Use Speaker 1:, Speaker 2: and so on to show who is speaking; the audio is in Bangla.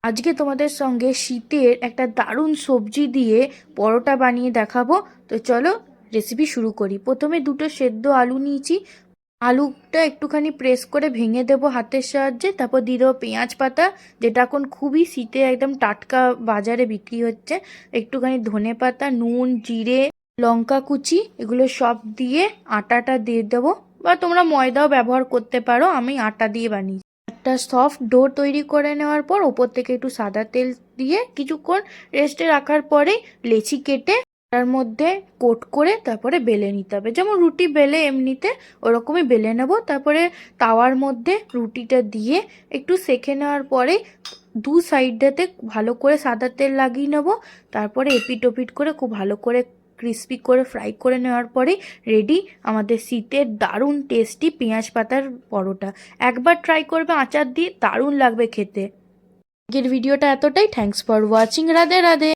Speaker 1: আজকে তোমাদের সঙ্গে শীতের একটা দারুণ সবজি দিয়ে পরোটা বানিয়ে দেখাবো। তো চলো রেসিপি শুরু করি। প্রথমে দুটো সেদ্ধ আলু নিয়েছি। আলুটা একটুখানি প্রেস করে ভেঙে দেবো হাতের সাহায্যে। তারপর দিয়ে দেবো পেঁয়াজ পাতা, যেটা এখন খুবই শীতে একদম টাটকা বাজারে বিক্রি হচ্ছে। একটুখানি ধনে পাতা, নুন, জিরে, লঙ্কা কুচি, এগুলো সব দিয়ে আটাটা দিয়ে দেবো, বা তোমরা ময়দাও ব্যবহার করতে পারো। আমি আটা দিয়ে বানিয়েছি। একটা সফট ডো তৈরি করে নেওয়ার পর ওপর থেকে একটু সাদা তেল দিয়ে কিছুক্ষণ রেস্টে রাখার পরে লেচি কেটে তার মধ্যে কোট করে তারপরে বেলে নিতে হবে। যেমন রুটি বেলে এমনিতে ওরকমই বেলে নেব। তারপরে তাওয়ার মধ্যে রুটিটা দিয়ে একটু সেঁকে নেওয়ার পরে দু সাইডটাতে ভালো করে সাদা তেল লাগিয়ে নেব। তারপরে এপিট ওপিট করে খুব ভালো করে ক্রিস্পি করে ফ্রাই করে নেওয়ার পরে রেডি আমাদের শীতের দারুণ টেস্টি পেঁয়াজ পাতার পরোটা। একবার ট্রাই করবে আচার দিয়ে, দারুণ লাগবে খেতে। আজকের ভিডিওটা এতটাই। Thanks for watching. Radhe Radhe.